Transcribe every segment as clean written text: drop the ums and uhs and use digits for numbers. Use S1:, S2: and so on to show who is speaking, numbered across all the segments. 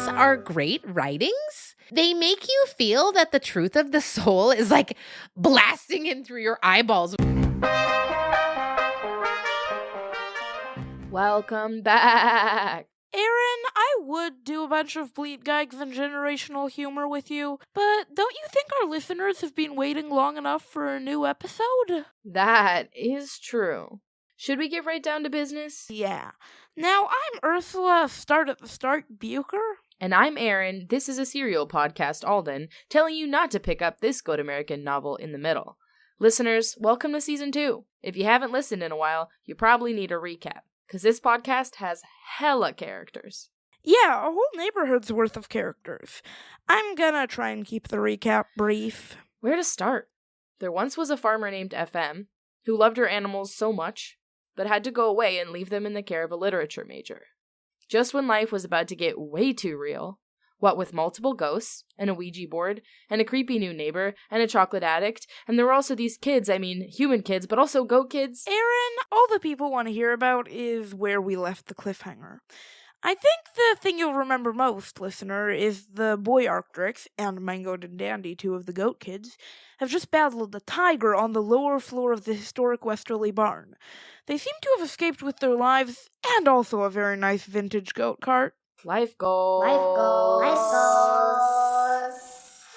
S1: are great writings. They make you feel that the truth of the soul is like blasting in through your eyeballs.
S2: Welcome back.
S3: Erin, I would do a bunch of bleed gags and generational humor with you, but don't you think our listeners have been waiting long enough for a new episode?
S2: That is true. Should we get right down to business?
S3: Yeah. Now, I'm Ursula Buker.
S2: And I'm Erin. This is a serial podcast, Alden, telling you not to pick up this Good American novel in the middle. Listeners, welcome to Season 2. If you haven't listened in a while, you probably need a recap, because this podcast has hella characters.
S3: Yeah, a whole neighborhood's worth of characters. I'm gonna try and keep the recap brief.
S2: Where to start? There once was a farmer named FM, who loved her animals so much, but had to go away and leave them in the care of a literature major. Just when life was about to get way too real, what with multiple ghosts, and a Ouija board, and a creepy new neighbor, and a chocolate addict, and there were also these kids, human kids, but also goat kids.
S3: Erin, all the people want to hear about is where we left the cliffhanger. I think the thing you'll remember most, listener, is the boy Arcturix and Mango and Dandy, two of the goat kids, have just battled a tiger on the lower floor of the historic Westerly barn. They seem to have escaped with their lives, and also a very nice vintage goat cart.
S2: Life goals.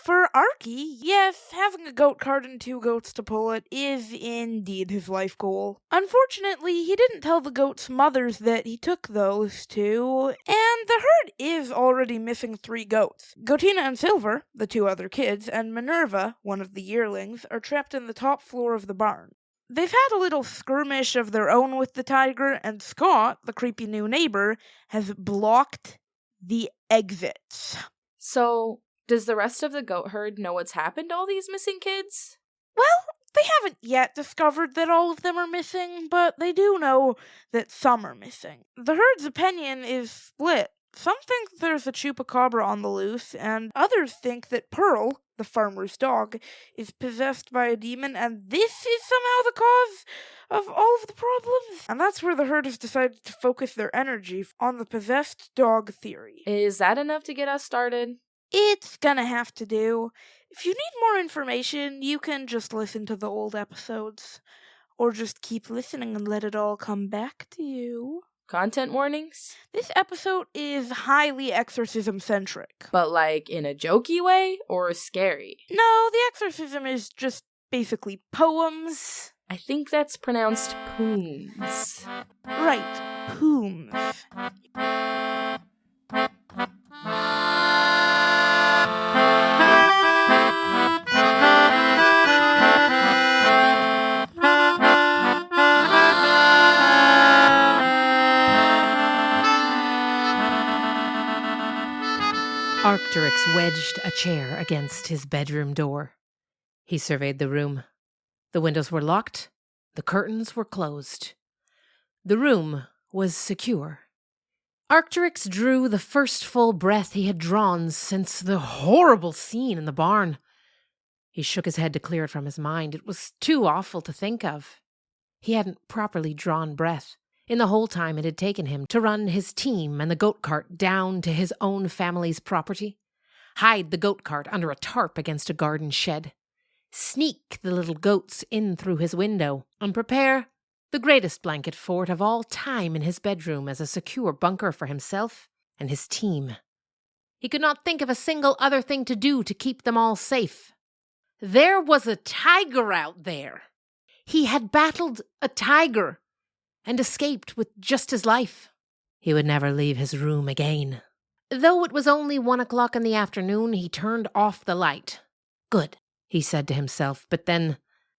S3: For Arky, yes, having a goat cart and two goats to pull it is indeed his life goal. Unfortunately, he didn't tell the goats' mothers that he took those two, and the herd is already missing 3 goats. Goatina and Silver, the 2 other kids, and Minerva, one of the yearlings, are trapped in the top floor of the barn. They've had a little skirmish of their own with the tiger, and Scott, the creepy new neighbor, has blocked the exits.
S2: So, does the rest of the goat herd know what's happened to all these missing kids?
S3: Well, they haven't yet discovered that all of them are missing, but they do know that some are missing. The herd's opinion is split. Some think there's a chupacabra on the loose, and others think that Pearl, the farmer's dog, is possessed by a demon, and this is somehow the cause of all of the problems. And that's where the herd has decided to focus their energy on the possessed dog theory.
S2: Is that enough to get us started?
S3: It's gonna have to do. If you need more information, you can just listen to the old episodes. Or just keep listening and let it all come back to you.
S2: Content warnings?
S3: This episode is highly exorcism-centric.
S2: But like in a jokey way or scary?
S3: No, the exorcism is just basically poems.
S2: I think that's pronounced pooms.
S3: Right, pooms.
S1: Arcturix wedged a chair against his bedroom door. He surveyed the room. The windows were locked. The curtains were closed. The room was secure. Arcturix drew the first full breath he had drawn since the horrible scene in the barn. He shook his head to clear it from his mind. It was too awful to think of. He hadn't properly drawn breath in the whole time it had taken him to run his team and the goat cart down to his own family's property, hide the goat cart under a tarp against a garden shed, sneak the little goats in through his window, and prepare the greatest blanket fort of all time in his bedroom as a secure bunker for himself and his team. He could not think of a single other thing to do to keep them all safe. There was a tiger out there. He had battled a tiger and escaped with just his life. He would never leave his room again. Though it was only 1 o'clock in the afternoon, he turned off the light. Good, he said to himself, but then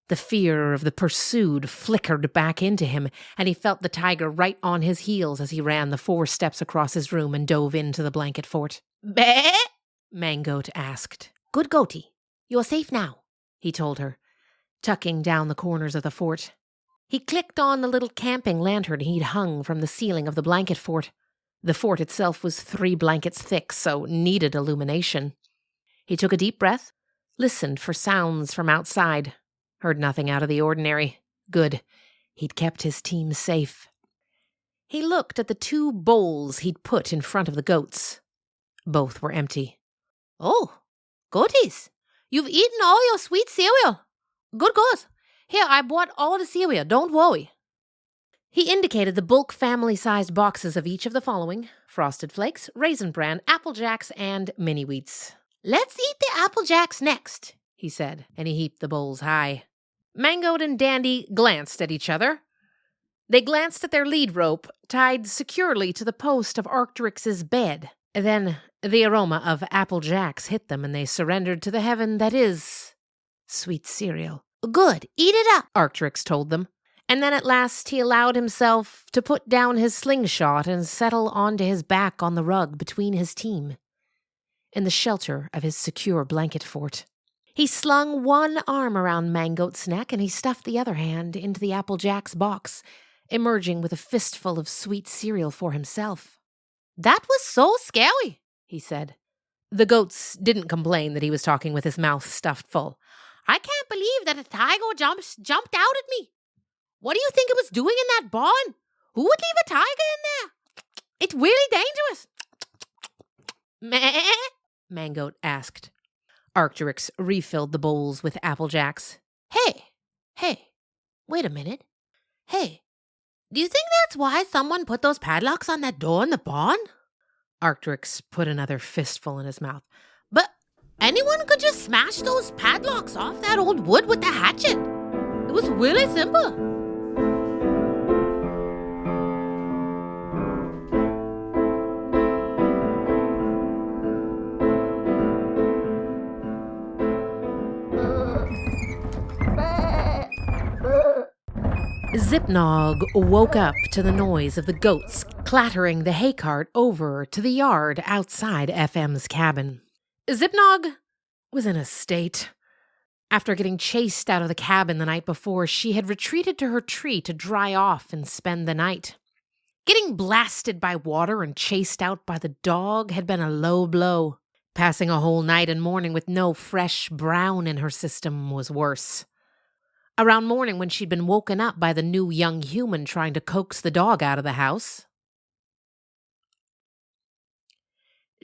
S1: the fear of the pursued flickered back into him, and he felt the tiger right on his heels as he ran the 4 steps across his room and dove into the blanket fort. "Bah?" Mangoat asked. "Good goatie, you're safe now," he told her, tucking down the corners of the fort. He clicked on the little camping lantern he'd hung from the ceiling of the blanket fort. The fort itself was 3 blankets thick, so needed illumination. He took a deep breath, listened for sounds from outside, heard nothing out of the ordinary. Good. He'd kept his team safe. He looked at the 2 bowls he'd put in front of the goats. Both were empty. "Oh, goaties, you've eaten all your sweet cereal. Good goes. Here, I bought all the cereal, don't worry." He indicated the bulk family-sized boxes of each of the following: Frosted Flakes, Raisin Bran, Apple Jacks, and Mini Wheats. "Let's eat the Apple Jacks next," he said, and he heaped the bowls high. Mangoed and Dandy glanced at each other. They glanced at their lead rope, tied securely to the post of Arcturix's bed. Then the aroma of Apple Jacks hit them, and they surrendered to the heaven that is sweet cereal. "Good, eat it up," Arcturix told them. And then at last he allowed himself to put down his slingshot and settle onto his back on the rug between his team, in the shelter of his secure blanket fort. He slung one arm around Mangoat's neck, and he stuffed the other hand into the Apple Jacks box, emerging with a fistful of sweet cereal for himself. "That was so scary," he said. The goats didn't complain that he was talking with his mouth stuffed full. "I can't believe that a tiger jumped out at me. What do you think it was doing in that barn? Who would leave a tiger in there? It's really dangerous." "Meh?" Mangoat asked. Arcturix refilled the bowls with Apple Jacks. Hey, wait a minute. Hey, do you think that's why someone put those padlocks on that door in the barn?" Arcturix put another fistful in his mouth. "But anyone could just smash those padlocks off that old wood with a hatchet. It was really simple." Zipnog woke up to the noise of the goats clattering the hay cart over to the yard outside FM's cabin. Zipnog was in a state. After getting chased out of the cabin the night before, she had retreated to her tree to dry off and spend the night. Getting blasted by water and chased out by the dog had been a low blow. Passing a whole night and morning with no fresh brown in her system was worse. Around morning, when she'd been woken up by the new young human trying to coax the dog out of the house,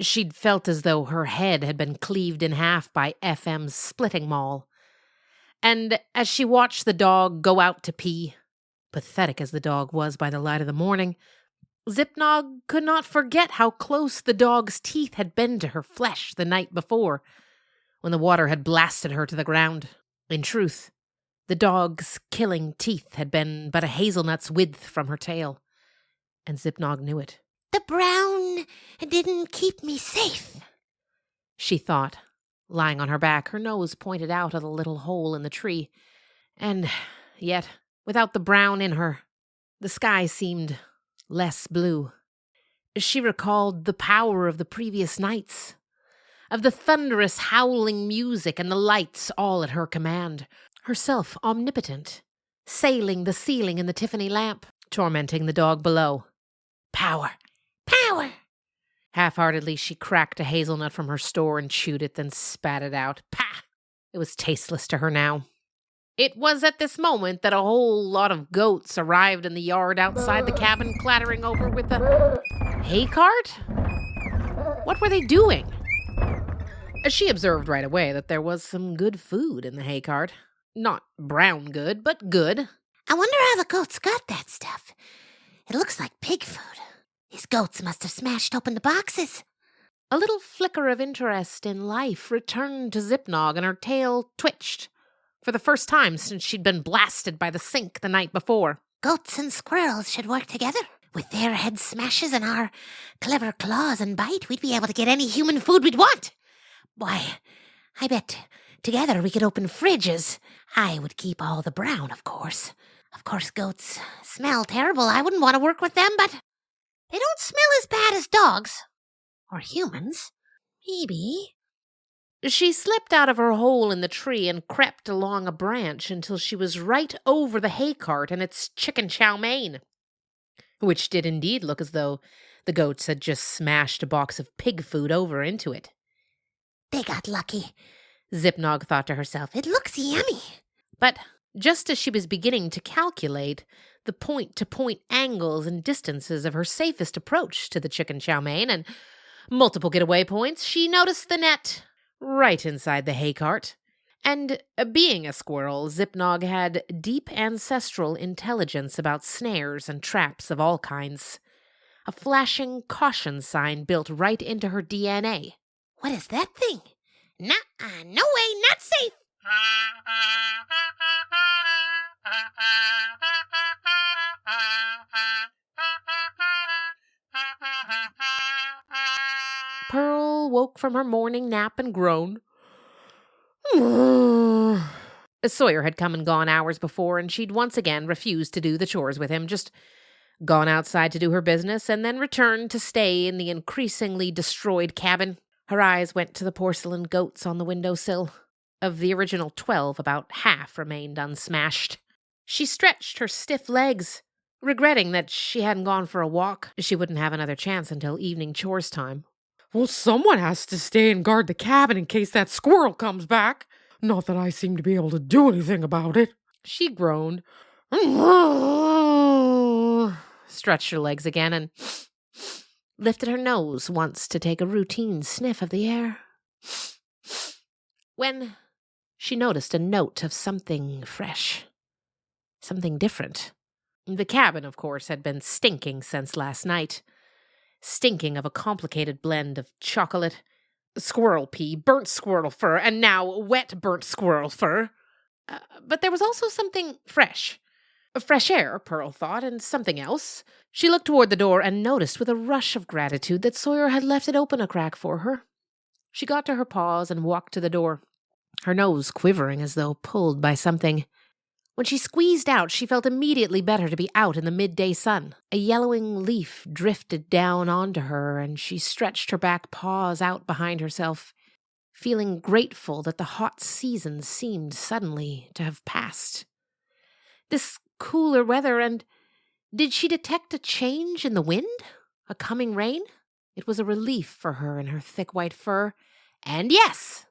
S1: she'd felt as though her head had been cleaved in half by FM's splitting maul. And as she watched the dog go out to pee, pathetic as the dog was by the light of the morning, Zipnog could not forget how close the dog's teeth had been to her flesh the night before, when the water had blasted her to the ground. In truth, the dog's killing teeth had been but a hazelnut's width from her tail, and Zipnog knew it. "The brown didn't keep me safe," she thought, lying on her back, her nose pointed out of the little hole in the tree. And yet, without the brown in her, the sky seemed less blue. She recalled the power of the previous nights, of the thunderous howling music and the lights all at her command, herself omnipotent, sailing the ceiling in the Tiffany lamp, tormenting the dog below. Power! Power! Half-heartedly, she cracked a hazelnut from her store and chewed it, then spat it out. Pah! It was tasteless to her now. It was at this moment that a whole lot of goats arrived in the yard outside the cabin, clattering over with a hay cart? What were they doing? She observed right away that there was some good food in the hay cart. Not brown good, but good.
S4: "I wonder how the goats got that stuff. It looks like pig food. These goats must have smashed open the boxes."
S1: A little flicker of interest in life returned to Zipnog, and her tail twitched for the first time since she'd been blasted by the sink the night before.
S4: "Goats and squirrels should work together. With their head smashes and our clever claws and bite, we'd be able to get any human food we'd want. Why, I bet together we could open fridges. I would keep all the brown, of course. Of course, goats smell terrible. I wouldn't want to work with them, but they don't smell as bad as dogs. Or humans. Maybe."
S1: She slipped out of her hole in the tree and crept along a branch until she was right over the hay cart and its chicken chow mein, which did indeed look as though the goats had just smashed a box of pig food over into it.
S4: "They got lucky," Zipnog thought to herself. "It looks yummy."
S1: But just as she was beginning to calculate the point-to-point angles and distances of her safest approach to the chicken chow mein, and multiple getaway points, she noticed the net right inside the hay cart. And being a squirrel, Zipnog had deep ancestral intelligence about snares and traps of all kinds. A flashing caution sign built right into her DNA.
S4: What is that thing? Nuh-uh, no way, not safe.
S1: Pearl woke from her morning nap and groaned. Sawyer had come and gone hours before, and she'd once again refused to do the chores with him, just gone outside to do her business, and then returned to stay in the increasingly destroyed cabin. Her eyes went to the porcelain goats on the windowsill. Of the original 12, about half remained unsmashed. She stretched her stiff legs, regretting that she hadn't gone for a walk. She wouldn't have another chance until evening chores time.
S5: Well, someone has to stay and guard the cabin in case that squirrel comes back. Not that I seem to be able to do anything about it.
S1: She groaned, stretched her legs again, and lifted her nose once to take a routine sniff of the air. When she noticed a note of something fresh, something different. The cabin, of course, had been stinking since last night. Stinking of a complicated blend of chocolate, squirrel pee, burnt squirrel fur, and now wet burnt squirrel fur. But there was also something fresh. Fresh air, Pearl thought, and something else. She looked toward the door and noticed with a rush of gratitude that Sawyer had left it open a crack for her. She got to her paws and walked to the door, her nose quivering as though pulled by something. When she squeezed out, she felt immediately better to be out in the midday sun. A yellowing leaf drifted down onto her, and she stretched her back paws out behind herself, feeling grateful that the hot season seemed suddenly to have passed. This cooler weather, and did she detect a change in the wind? A coming rain? It was a relief for her in her thick white fur. And yes,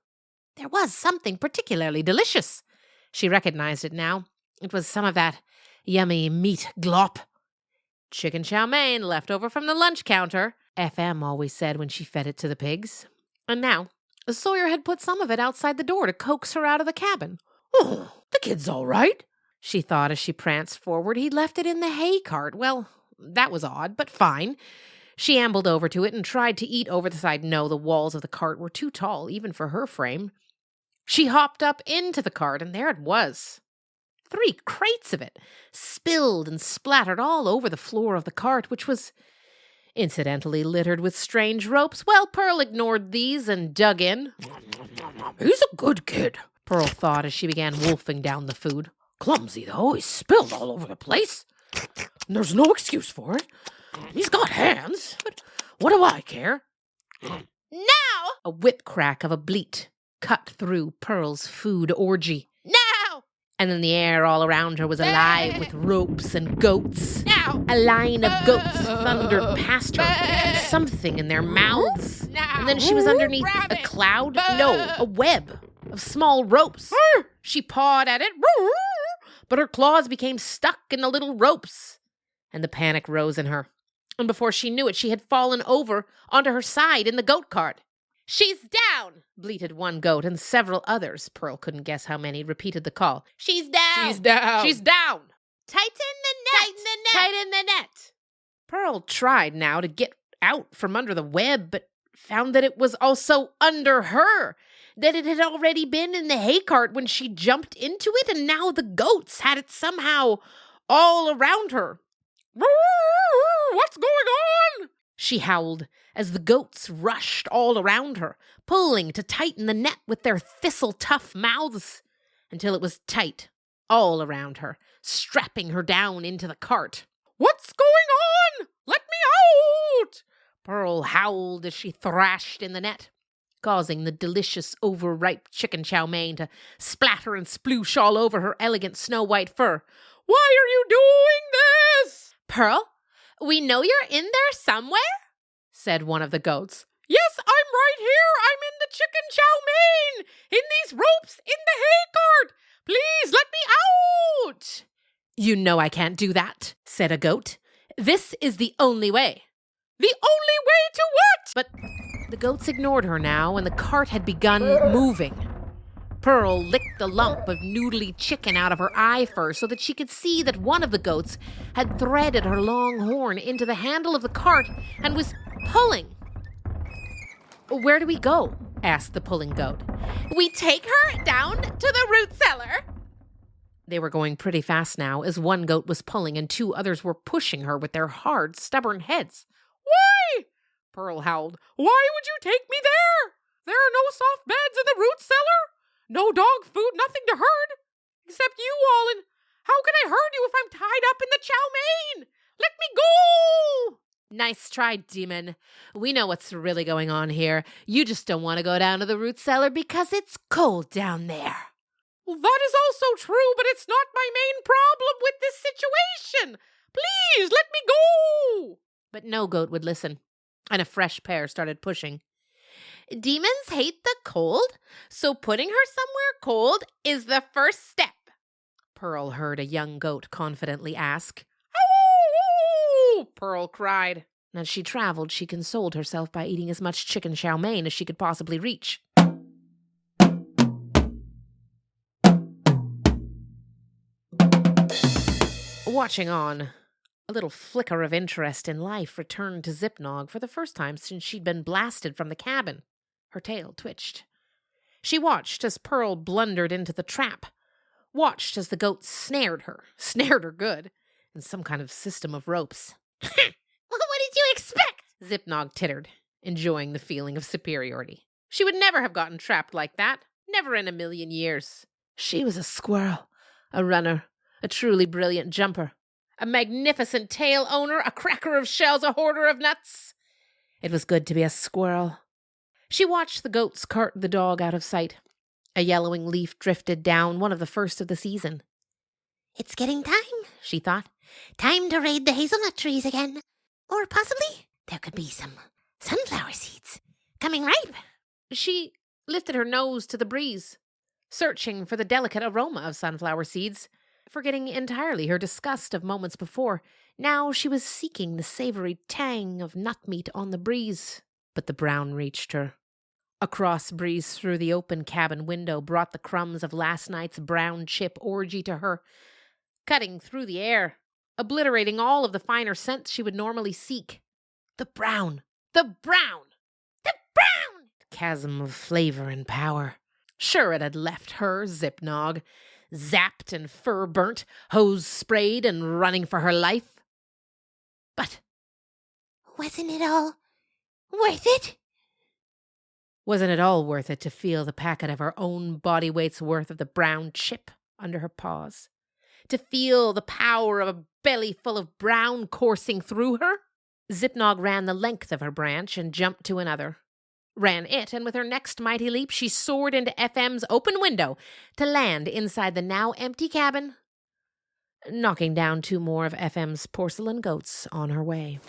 S1: there was something particularly delicious. She recognized it now. It was some of that yummy meat glop. Chicken chow mein left over from the lunch counter, FM always said when she fed it to the pigs. And now, Sawyer had put some of it outside the door to coax her out of the cabin.
S5: Oh, the kid's all right,
S1: she thought as she pranced forward. He'd left it in the hay cart. Well, that was odd, but fine. She ambled over to it and tried to eat over the side. No, the walls of the cart were too tall, even for her frame. She hopped up into the cart, and there it was. 3 crates of it, spilled and splattered all over the floor of the cart, which was incidentally littered with strange ropes. Well, Pearl ignored these and dug in.
S5: He's a good kid,
S1: Pearl thought as she began wolfing down the food.
S5: Clumsy, though. He's spilled all over the place. There's no excuse for it. He's got hands, but what do I care?
S1: Now! A whip crack of a bleat cut through Pearl's food orgy. Now! And then the air all around her was alive with ropes and goats. Now! A line of goats thundered past her, something in their mouths. Now! And then she was underneath a cloud, no, a web of small ropes. She pawed at it, but her claws became stuck in the little ropes, and the panic rose in her. And before she knew it, she had fallen over onto her side in the goat cart. "She's down!" bleated one goat, and several others, Pearl couldn't guess how many, repeated the call. "She's down!
S5: She's down!
S1: She's down! Tighten the net! Tighten the net! Tighten the net!" Pearl tried now to get out from under the web, but found that it was also under her, that it had already been in the hay cart when she jumped into it, and now the goats had it somehow all around her.
S5: What's going on?
S1: She howled as the goats rushed all around her, pulling to tighten the net with their thistle-tough mouths, until it was tight all around her, strapping her down into the cart.
S5: What's going on? Let me out!
S1: Pearl howled as she thrashed in the net, causing the delicious overripe chicken chow mein to splatter and sploosh all over her elegant snow-white fur.
S5: Why are you doing this?
S1: "Pearl, we know you're in there somewhere," said one of the goats.
S5: "Yes, I'm right here. I'm in the chicken chow mein, in these ropes, in the hay cart. Please let me out."
S1: "You know I can't do that," said a goat. "This is the only way."
S5: The only way to what?
S1: But The goats ignored her now, and the cart had begun moving. Pearl licked the lump of noodly chicken out of her eye first so that she could see that one of the goats had threaded her long horn into the handle of the cart and was pulling. "Where do we go?" asked the pulling goat.
S5: "We take her down to the root cellar."
S1: They were going pretty fast now, as one goat was pulling and two others were pushing her with their hard, stubborn heads.
S5: "Why?" Pearl howled. "Why would you take me there? There are no soft beds in the root cellar. No dog food, nothing to herd. Except you all, and how can I herd you if I'm tied up in the chow mein? Let me go!"
S1: "Nice try, demon. We know what's really going on here. You just don't want to go down to the root cellar because it's cold down there."
S5: "Well, that is also true, but it's not my main problem with this situation. Please, let me go!"
S1: But no goat would listen, and a fresh pair started pushing. "Demons hate the cold, so putting her somewhere cold is the first step," Pearl heard a young goat confidently ask.
S5: "Ow!"
S1: Pearl cried. As she traveled, she consoled herself by eating as much chicken chow mein as she could possibly reach. Watching on, a little flicker of interest in life returned to Zipnog for the first time since she'd been blasted from the cabin. Her tail twitched. She watched as Pearl blundered into the trap, watched as the goat snared her good, in some kind of system of ropes.
S4: What did you expect?
S1: Zipnog tittered, enjoying the feeling of superiority. She would never have gotten trapped like that, never in a million years. She was a squirrel, a runner, a truly brilliant jumper, a magnificent tail owner, a cracker of shells, a hoarder of nuts. It was good to be a squirrel. She watched the goats cart the dog out of sight. A yellowing leaf drifted down, one of the first of the season.
S4: It's getting time, she thought. Time to raid the hazelnut trees again. Or possibly there could be some sunflower seeds coming ripe.
S1: She lifted her nose to the breeze, searching for the delicate aroma of sunflower seeds. Forgetting entirely her disgust of moments before, now she was seeking the savory tang of nut meat on the breeze. But the brown reached her. A cross breeze through the open cabin window brought the crumbs of last night's brown chip orgy to her, cutting through the air, obliterating all of the finer scents she would normally seek. The brown! The brown! The brown! Chasm of flavor and power. Sure, it had left her, Zipnog, zapped and fur-burnt, hose sprayed and running for her life. But
S4: wasn't it all worth it?
S1: Wasn't it all worth it to feel the packet of her own body weight's worth of the brown chip under her paws? To feel the power of a belly full of brown coursing through her? Zipnog ran the length of her branch and jumped to another. Ran it, and with her next mighty leap, she soared into FM's open window to land inside the now empty cabin, knocking down two more of FM's porcelain goats on her way.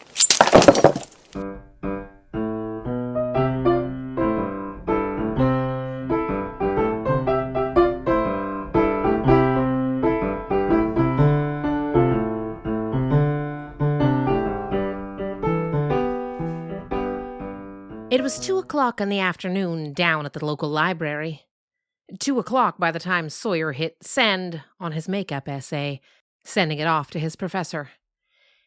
S1: It was 2:00 in the afternoon down at the local library. 2:00 by the time Sawyer hit send on his makeup essay, sending it off to his professor.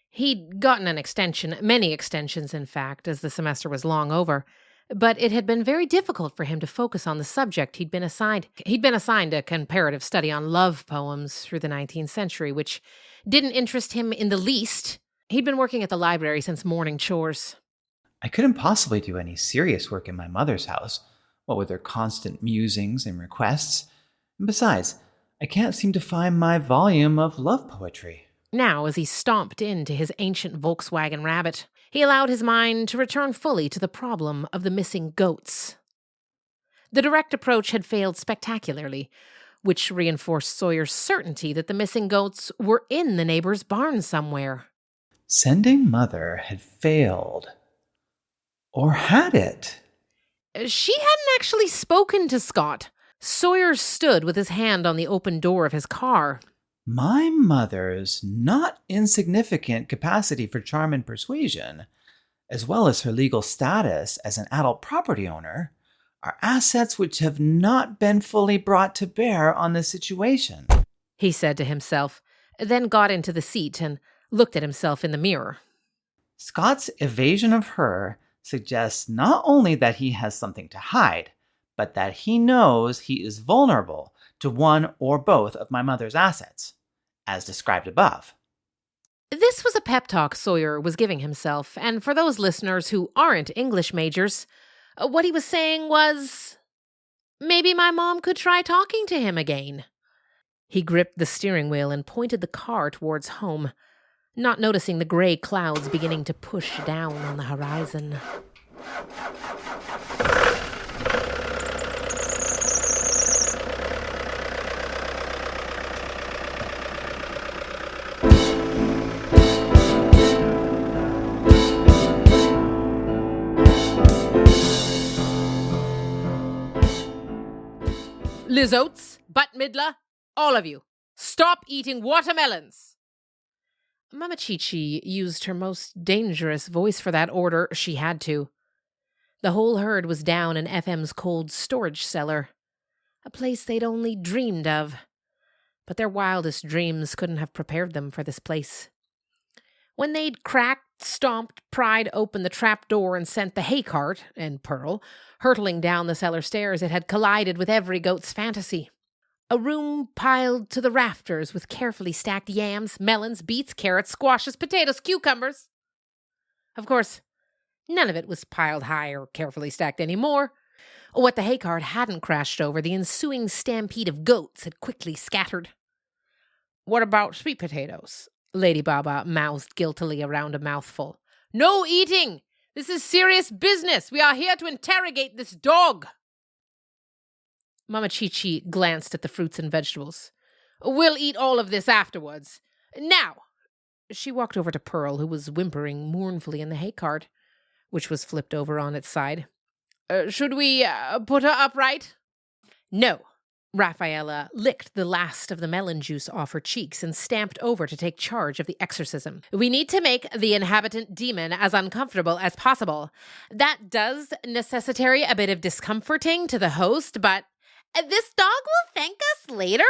S1: He'd gotten an extension, many extensions in fact, as the semester was long over, but it had been very difficult for him to focus on the subject he'd been assigned. He'd been assigned a comparative study on love poems through the 19th century, which didn't interest him in the least. He'd been working at the library since morning chores.
S6: I couldn't possibly do any serious work in my mother's house, what with her constant musings and requests. And besides, I can't seem to find my volume of love poetry.
S1: Now, as he stomped into his ancient Volkswagen Rabbit, he allowed his mind to return fully to the problem of the missing goats. The direct approach had failed spectacularly, which reinforced Sawyer's certainty that the missing goats were in the neighbor's barn somewhere.
S6: Sending Mother had failed. Or had it?
S1: She hadn't actually spoken to Scott. Sawyer stood with his hand on the open door of his car.
S6: My mother's not insignificant capacity for charm and persuasion, as well as her legal status as an adult property owner, are assets which have not been fully brought to bear on this situation,
S1: he said to himself, then got into the seat and looked at himself in the mirror.
S6: Scott's evasion of her suggests not only that he has something to hide, but that he knows he is vulnerable to one or both of my mother's assets, as described above.
S1: This was a pep talk Sawyer was giving himself, and for those listeners who aren't English majors, what he was saying was, maybe my mom could try talking to him again. He gripped the steering wheel and pointed the car towards home, not noticing the gray clouds beginning to push down on the horizon. Liz Oates, Butt Midler, all of you, stop eating watermelons. Mama Chi-Chi used her most dangerous voice for that order. She had to. The whole herd was down in FM's cold storage cellar, a place they'd only dreamed of. But their wildest dreams couldn't have prepared them for this place. When they'd cracked, stomped, pried open the trap door and sent the hay cart, and Pearl, hurtling down the cellar stairs, it had collided with every goat's fantasy. A room piled to the rafters with carefully stacked yams, melons, beets, carrots, squashes, potatoes, cucumbers. Of course, none of it was piled high or carefully stacked anymore. What the hay cart hadn't crashed over, the ensuing stampede of goats had quickly scattered. "What about sweet potatoes?" Lady Baba mouthed guiltily around a mouthful. "No eating! This is serious business! We are here to interrogate this dog!" Mama Chi-Chi glanced at the fruits and vegetables. "We'll eat all of this afterwards. Now," she walked over to Pearl, who was whimpering mournfully in the hay cart, which was flipped over on its side. "Should we put her upright?" "No." Rafaela licked the last of the melon juice off her cheeks and stamped over to take charge of the exorcism. "We need to make the inhabitant demon as uncomfortable as possible. That does necessitate a bit of discomforting to the host, but..." "This dog will thank us later,"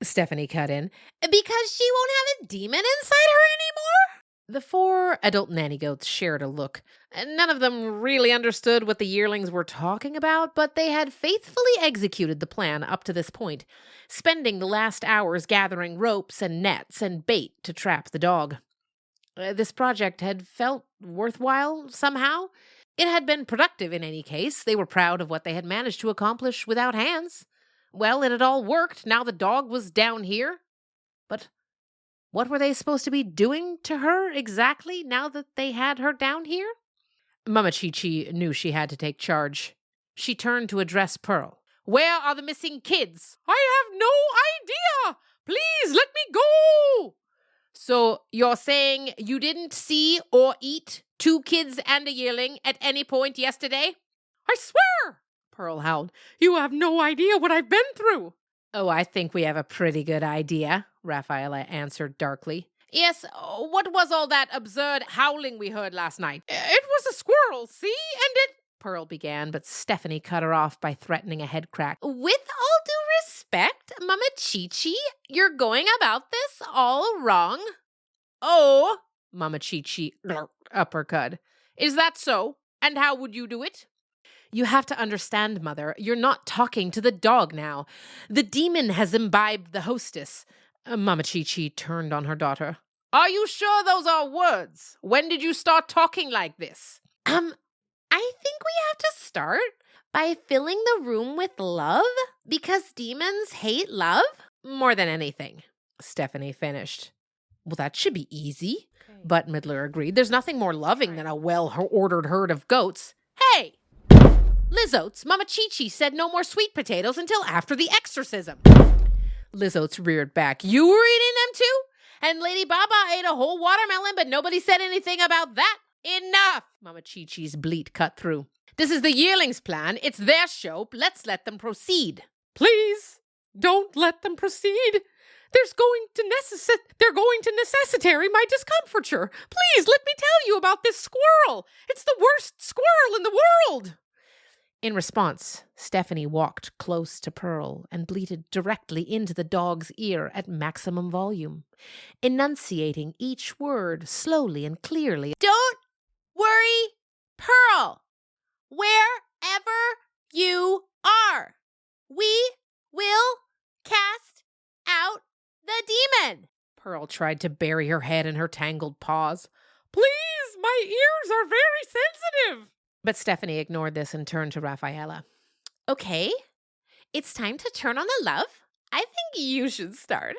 S1: Stephanie cut in, "because she won't have a demon inside her anymore." The 4 adult nanny goats shared a look. None of them really understood what the yearlings were talking about, but they had faithfully executed the plan up to this point, spending the last hours gathering ropes and nets and bait to trap the dog. This project had felt worthwhile somehow. It had been productive in any case. They were proud of what they had managed to accomplish without hands. Well, it had all worked. Now the dog was down here. But what were they supposed to be doing to her exactly now that they had her down here? Mama Chi-Chi knew she had to take charge. She turned to address Pearl. "Where are the missing kids?" "I have no idea! Please let me go!" "So you're saying you didn't see or eat 2 kids and a yearling at any point yesterday?" "I swear!" Pearl howled. "You have no idea what I've been through." "Oh, I think we have a pretty good idea," Rafaela answered darkly. "Yes, what was all that absurd howling we heard last night?" "It was a squirrel, see? And it..." Pearl began, but Stephanie cut her off by threatening a head crack. "With all due respect, Mama Chi-Chi, you're going about this all wrong." "Oh," Mama Chi-Chi uppercut. "Is that so? And how would you do it?" "You have to understand, Mother, you're not talking to the dog now. The demon has imbibed the hostess." Mama Chi-Chi turned on her daughter. "Are you sure those are words? When did you start talking like this?" I think we have to start by filling the room with love, because demons hate love more than anything," Stephanie finished. "Well, that should be easy," Butt Midler agreed. "There's nothing more loving than a well-ordered herd of goats." "Hey! Liz Oates, Mama Chi-Chi said no more sweet potatoes until after the exorcism." Liz Oates reared back. "You were eating them too? And Lady Baba ate a whole watermelon, but nobody said anything about that." "Enough!" Mama Chi-Chi's bleat cut through. "This is the yearlings' plan. It's their show. Let's let them proceed." "Please, don't let them proceed.
S5: They're going to necessitary my discomfiture. Please, let me tell you about this squirrel. It's the worst squirrel in the world.
S1: In response, Stephanie walked close to Pearl and bleated directly into the dog's ear at maximum volume, enunciating each word slowly and clearly.
S4: Don't worry, Pearl. Wherever you are, we will cast out the demon.
S1: Pearl tried to bury her head in her tangled paws.
S5: Please, my ears are very sensitive.
S1: But Stephanie ignored this and turned to Rafaela.
S4: Okay, it's time to turn on the love. I think you should start.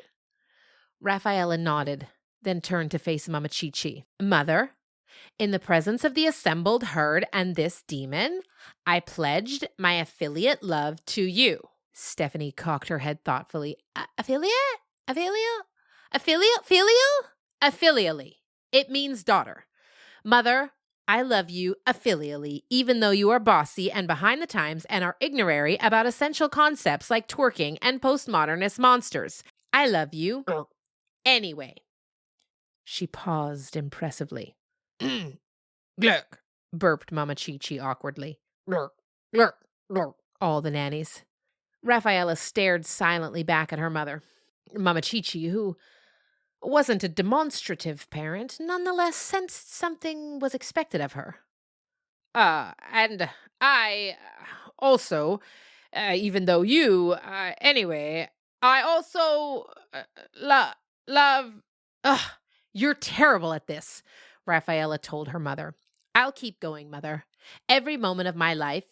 S1: Rafaela nodded, then turned to face Mama Chi-Chi. Mother, in the presence of the assembled herd and this demon, I pledged my affiliate love to you. Stephanie cocked her head thoughtfully. Affiliate? Affilially. It means daughter. Mother, I love you affilially, even though you are bossy and behind the times and are ignorary about essential concepts like twerking and postmodernist monsters. I love you anyway. She paused impressively.
S5: Glurk,
S1: burped Mama Chi-Chi awkwardly.
S5: glurk, glurk, glurk.
S1: All the nannies. Rafaela stared silently back at her mother. Mama Chi-Chi, who wasn't a demonstrative parent, nonetheless sensed something was expected of her.
S5: And I also, even though you, anyway, I also love.
S1: Ugh, you're terrible at this, Rafaela told her mother. I'll keep going, Mother. Every moment of my life,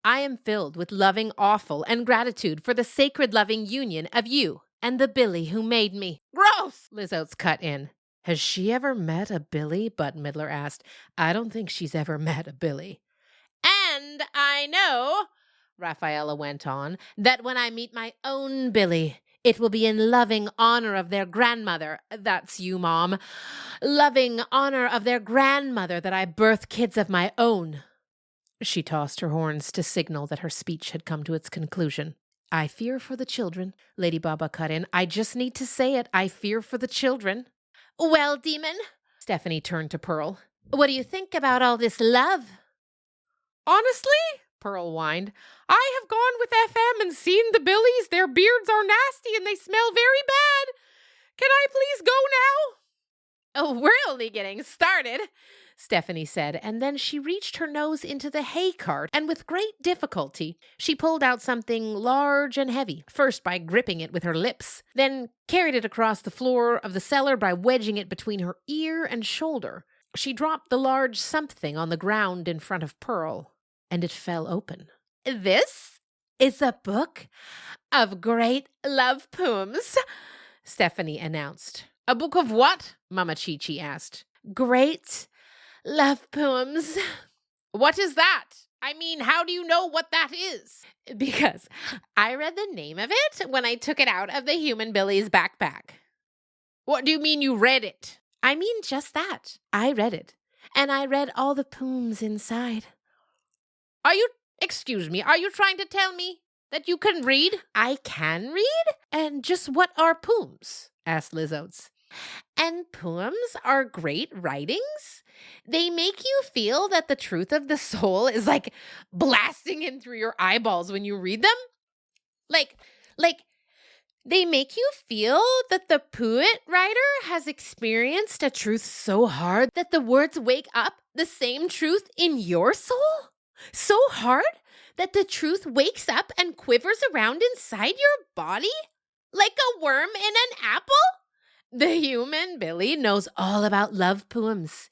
S1: I am filled with loving awful and gratitude for the sacred loving union of you and the Billy who made me.
S5: Gross!
S1: Liz Oates cut in. Has she ever met a Billy? Bette Midler asked. I don't think she's ever met a Billy. And I know, Rafaela went on, that when I meet my own Billy, it will be in loving honor of their grandmother. That's you, Mom. Loving honor of their grandmother that I birth kids of my own. She tossed her horns to signal that her speech had come to its conclusion. I fear for the children, Lady Baba cut in. I just need to say it. I fear for the children.
S4: Well, demon,
S1: Stephanie turned to Pearl.
S4: What do you think about all this love?
S5: Honestly, Pearl whined, I have gone with FM and seen the Billies. Their beards are nasty and they smell very bad. Can I please go now?
S1: Oh, we're only getting started, Stephanie said, and then she reached her nose into the hay cart, and with great difficulty, she pulled out something large and heavy, first by gripping it with her lips, then carried it across the floor of the cellar by wedging it between her ear and shoulder. She dropped the large something on the ground in front of Pearl, and it fell open.
S4: This is a book of great love poems, Stephanie announced.
S1: A book of what? Mama Chi-Chi asked.
S4: Great love poems.
S1: What is that? I mean, how do you know what that is?
S4: Because I read the name of it when I took it out of the human Billy's backpack.
S1: What do you mean you read it?
S4: I mean just that. I read it. And I read all the poems inside.
S1: Excuse me, are you trying to tell me that you can read?
S4: I can read?
S1: And just what are poems? Asked Liz Oates.
S4: And poems are great writings. They make you feel that the truth of the soul is like blasting in through your eyeballs when you read them. Like they make you feel that the poet writer has experienced a truth so hard that the words wake up the same truth in your soul. So hard that the truth wakes up and quivers around inside your body like a worm in an apple. The human Billy knows all about love poems.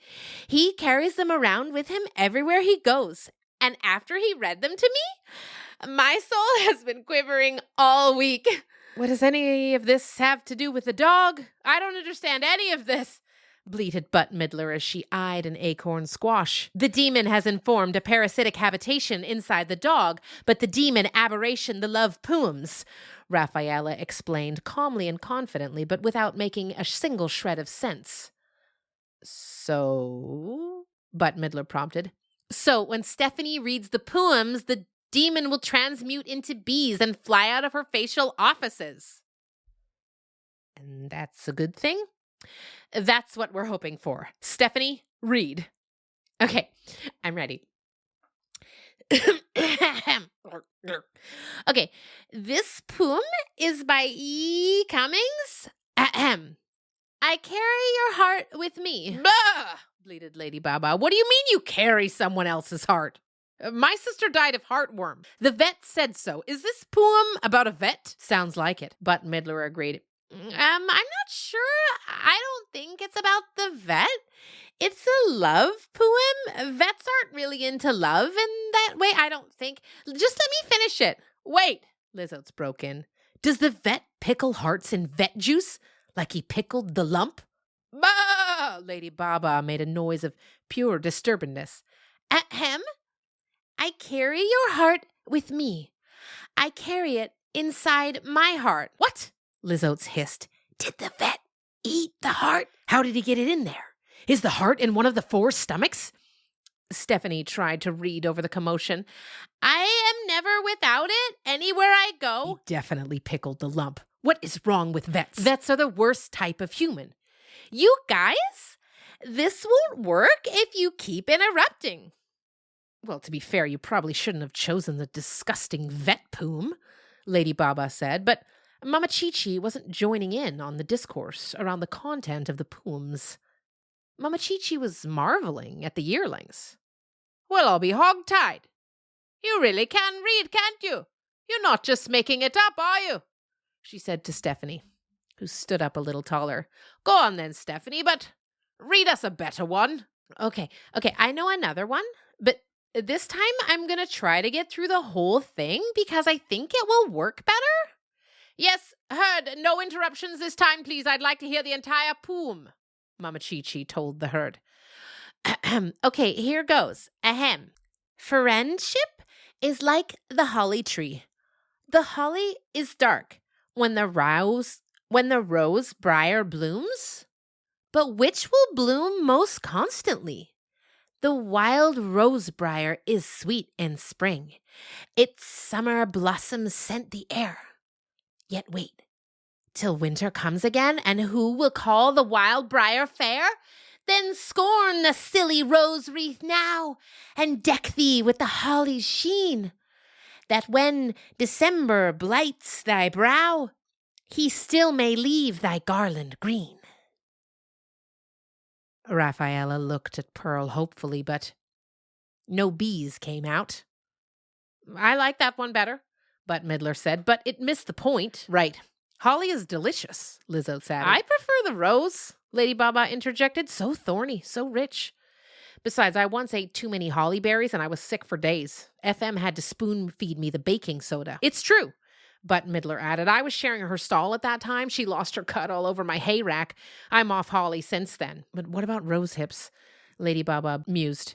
S4: He carries them around with him everywhere he goes. And after he read them to me, my soul has been quivering all week.
S1: What does any of this have to do with the dog? I don't understand any of this, bleated Bette Midler as she eyed an acorn squash. The demon has informed a parasitic habitation inside the dog, but the demon aberration the love poems, Rafaela explained calmly and confidently, but without making a single shred of sense. So, Bette Midler prompted. So, when Stephanie reads the poems, the demon will transmute into bees and fly out of her facial offices. And that's a good thing. That's what we're hoping for. Stephanie, read. Okay, I'm ready. Okay, this poem is by E. Cummings. Ahem. I carry your heart with me.
S5: Bah!
S1: Bleated Lady Baba. What do you mean you carry someone else's heart? My sister died of heartworm. The vet said so. Is this poem about a vet? Sounds like it. But Midler agreed. I'm not sure. I don't think it's about the vet. It's a love poem. Vets aren't really into love in that way, I don't think. Just let me finish it. Wait, Liz Oates broke in. Does the vet pickle hearts in vet juice like he pickled the lump? Bah! Lady Baba made a noise of pure disturbedness. Ahem. I carry your heart with me. I carry it inside my heart. What? Liz Oates hissed. Did the vet eat the heart? How did he get it in there? Is the heart in one of the 4 stomachs? Stephanie tried to read over the commotion. I am never without it anywhere I go. He definitely pickled the lump. What is wrong with vets? Vets are the worst type of human. You guys, this won't work if you keep interrupting. Well, to be fair, you probably shouldn't have chosen the disgusting vet poem, Lady Baba said, but Mama Chi-Chi wasn't joining in on the discourse around the content of the poems. Mama Chi-Chi was marveling at the yearlings. Well, I'll be hog-tied. You really can read, can't you? You're not just making it up, are you? She said to Stephanie, who stood up a little taller. Go on then, Stephanie, but read us a better one. Okay, I know another one, but this time I'm going to try to get through the whole thing because I think it will work better. Yes, heard. No interruptions this time, please. I'd like to hear the entire poem, Mama Chi-Chi told the herd. Okay, here goes. Ahem. Friendship is like the holly tree. The holly is dark when the rose briar blooms. But which will bloom most constantly? The wild rose briar is sweet in spring. Its summer blossoms scent the air. Yet wait, till winter comes again, and who will call the wild briar fair? Then scorn the silly rose wreath now, and deck thee with the holly's sheen, that when December blights thy brow, he still may leave thy garland green. Raphaela looked at Pearl hopefully, but no bees came out. I like that one better, Bette Midler said, but it missed the point. Right. Holly is delicious, Liz Oates added. I prefer the rose, Lady Baba interjected. So thorny, so rich. Besides, I once ate too many holly berries and I was sick for days. FM had to spoon feed me the baking soda. It's true, Bette Midler added. I was sharing her stall at that time. She lost her cut all over my hay rack. I'm off holly since then. But what about rose hips? Lady Baba mused.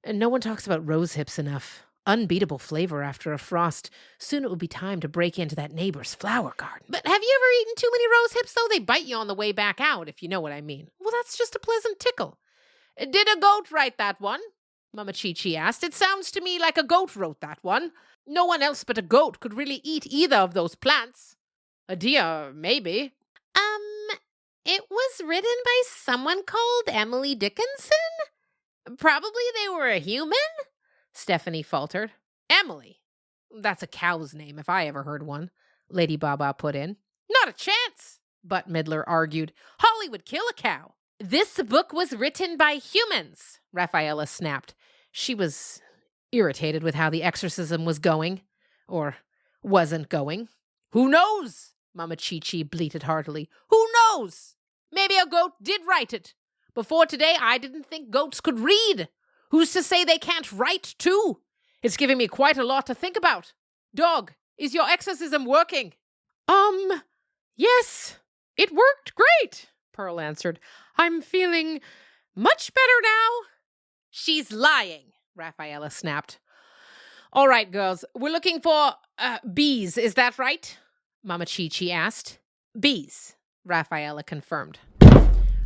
S1: No one talks about rose hips enough. Unbeatable flavor after a frost. Soon it will be time to break into that neighbor's flower garden. But have you ever eaten too many rose hips, though? They bite you on the way back out, if you know what I mean. Well, that's just a pleasant tickle. Did a goat write that one? Mama Chi-Chi asked. It sounds to me like a goat wrote that one. No one else but a goat could really eat either of those plants. A deer, maybe. It was written by someone called Emily Dickinson? Probably they were a human? Stephanie faltered. Emily? That's a cow's name if I ever heard one, Lady Baba put in. Not a chance, Bette Midler argued. Holly would kill a cow. This book was written by humans, Raphaela snapped. She was irritated with how the exorcism was going. Or wasn't going. Who knows? Mama Chi-Chi bleated heartily. Who knows? Maybe a goat did write it. Before today, I didn't think goats could read. Who's to say they can't write, too? It's giving me quite a lot to think about. Dog, is your exorcism working? Yes, it worked great, Pearl answered. I'm feeling much better now. She's lying, Raphaela snapped. All right, girls, we're looking for bees, is that right? Mama Chi-Chi asked. Bees, Raphaela confirmed.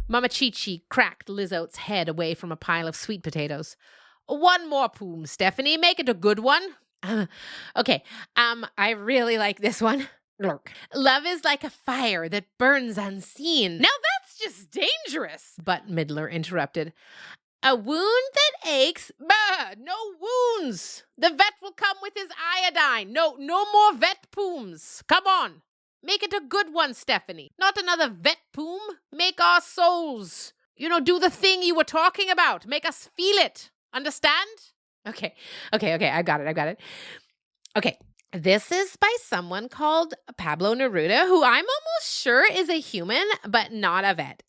S1: Mama Chi-Chi cracked Liz Oates' head away from a pile of sweet potatoes. One more poem, Stephanie. Make it a good one. Okay, I really like this one. Lurk. Love is like a fire that burns unseen. Now that's just dangerous, But Midler interrupted. A wound that aches? Bah, no wounds. The vet will come with his iodine. No more vet pooms. Come on. Make it a good one, Stephanie. Not another vet poom. Make our souls. Do the thing you were talking about. Make us feel it. Understand? Okay. I got it. Okay. This is by someone called Pablo Neruda, who I'm almost sure is a human, but not a vet.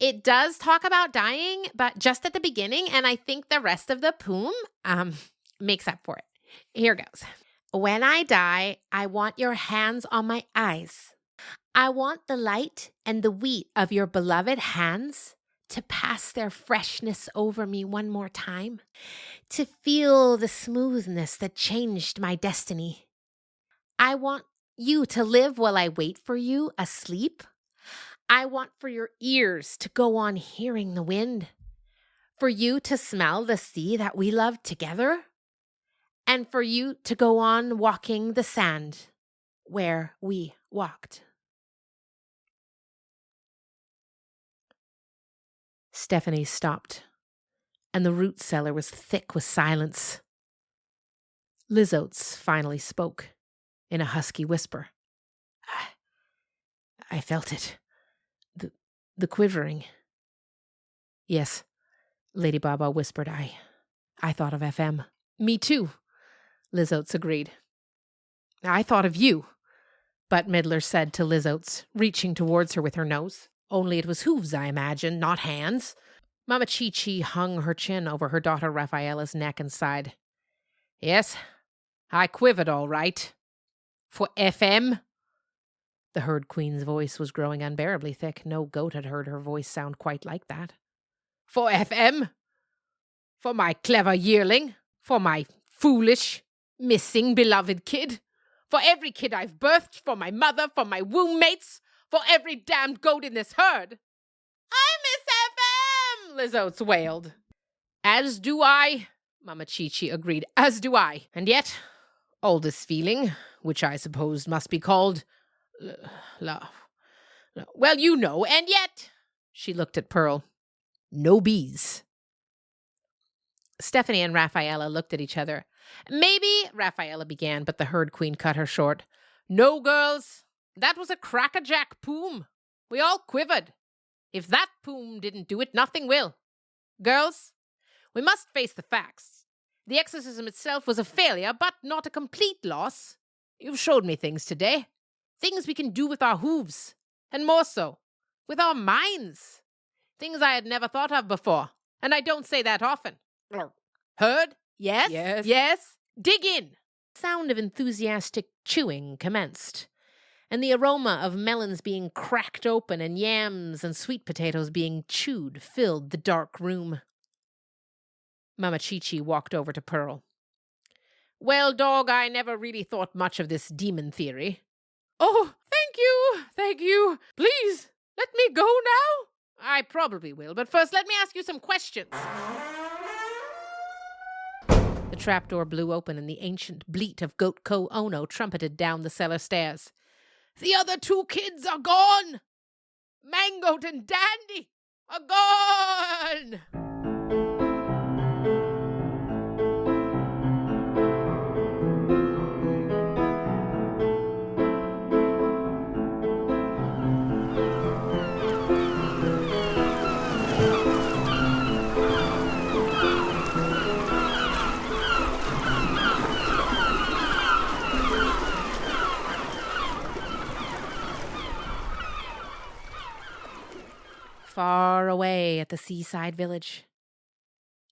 S1: It does talk about dying, but just at the beginning, and I think the rest of the poem makes up for it. Here goes. When I die, I want your hands on my eyes. I want the light and the wheat of your beloved hands to pass their freshness over me one more time, to feel the smoothness that changed my destiny. I want you to live while I wait for you asleep. I want for your ears to go on hearing the wind, for you to smell the sea that we loved together, and for you to go on walking the sand where we walked. Stephanie stopped, and the root cellar was thick with silence. Liz Oates finally spoke in a husky whisper. I felt it. The quivering. Yes, Lady Baba whispered. I thought of FM. Me too, Liz Oates agreed. I thought of you, But Midler said to Liz Oates, reaching towards her with her nose. Only it was hooves, I imagine, not hands. Mama Chi-Chi hung her chin over her daughter Rafaela's neck and sighed. Yes, I quivered all right. For FM? The herd queen's voice was growing unbearably thick. No goat had heard her voice sound quite like that. For FM? For my clever yearling? For my foolish, missing, beloved kid? For every kid I've birthed? For my mother? For my womb mates? For every damned goat in this herd? I miss FM! Liz Oates wailed. As do I, Mama Chi-Chi agreed. As do I. And yet, all this feeling, which I suppose must be called... well, you know, and yet... She looked at Pearl. No bees. Stephanie and Rafaela looked at each other. Maybe, Rafaela began, but the herd queen cut her short. No, girls, that was a crackerjack poom. We all quivered. If that poom didn't do it, nothing will. Girls, we must face the facts. The exorcism itself was a failure, but not a complete loss. You've showed me things today. Things we can do with our hooves. And more so, with our minds. Things I had never thought of before. And I don't say that often. Heard? Yes? Yes? Dig in! Sound of enthusiastic chewing commenced, and the aroma of melons being cracked open and yams and sweet potatoes being chewed filled the dark room. Mama Chi-Chi walked over to Pearl. Well, dog, I never really thought much of this demon theory. Oh, thank you. Please, let me go now. I probably will, but first let me ask you some questions. The trapdoor blew open and the ancient bleat of Goat Co Ono trumpeted down the cellar stairs. The other two kids are gone! Mangoat and Dandy are gone! Far away at the seaside village,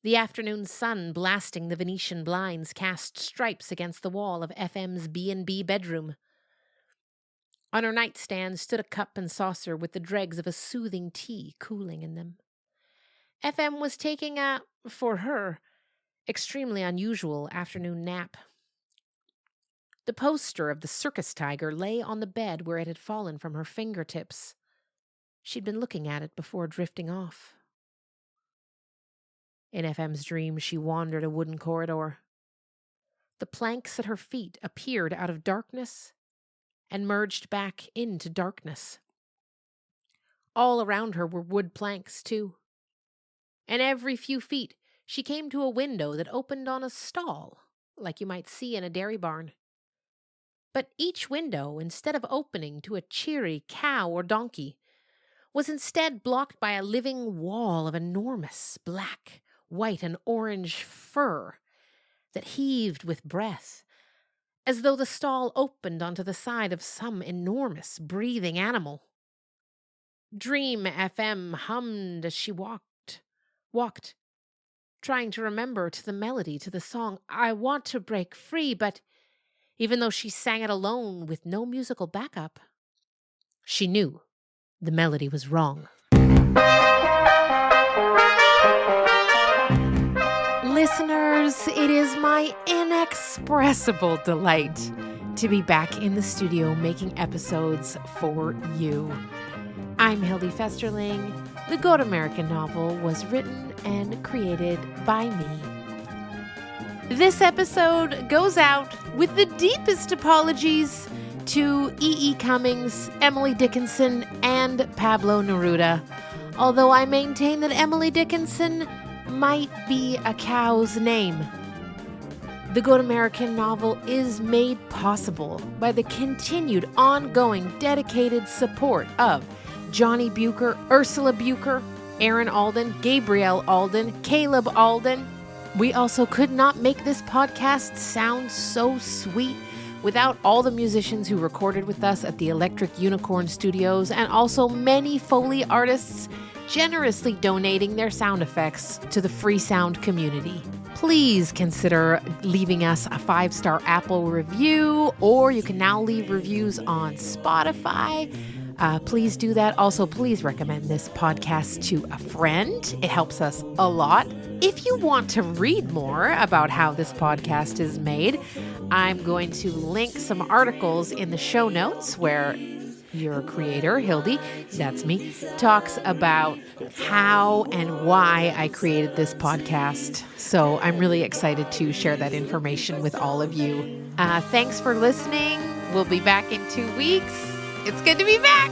S1: the afternoon sun blasting the Venetian blinds cast stripes against the wall of FM's B&B bedroom. On her nightstand stood a cup and saucer with the dregs of a soothing tea cooling in them. FM was taking a, for her, extremely unusual afternoon nap. The poster of the circus tiger lay on the bed where it had fallen from her fingertips. She'd been looking at it before drifting off. In FM's dream, she wandered a wooden corridor. The planks at her feet appeared out of darkness and merged back into darkness. All around her were wood planks, too. And every few feet, she came to a window that opened on a stall, like you might see in a dairy barn. But each window, instead of opening to a cheery cow or donkey, was instead blocked by a living wall of enormous black, white, and orange fur that heaved with breath, as though the stall opened onto the side of some enormous breathing animal. Dream FM hummed as she walked, trying to remember to the melody to the song, I Want to Break Free, but even though she sang it alone with no musical backup, she knew the melody was wrong. Listeners, it is my inexpressible delight to be back in the studio making episodes for you. I'm Hildy Festerling. The Goat American novel was written and created by me. This episode goes out with the deepest apologies to E.E. Cummings, Emily Dickinson, and Pablo Neruda, although I maintain that Emily Dickinson might be a cow's name. The Goat American novel is made possible by the continued, ongoing, dedicated support of Johnny Buker, Ursula Buker, Erin Alden, Gabriel Alden, Caleb Alden. We also could not make this podcast sound so sweet without all the musicians who recorded with us at the Electric Unicorn Studios, and also many Foley artists generously donating their sound effects to the free sound community. Please consider leaving us a 5-star Apple review, or you can now leave reviews on Spotify. Please do that. Also, please recommend this podcast to a friend. It helps us a lot. If you want to read more about how this podcast is made, I'm going to link some articles in the show notes where your creator, Hildy, that's me, talks about how and why I created this podcast. So I'm really excited to share that information with all of you. Thanks for listening. We'll be back in 2 weeks. It's good to be back.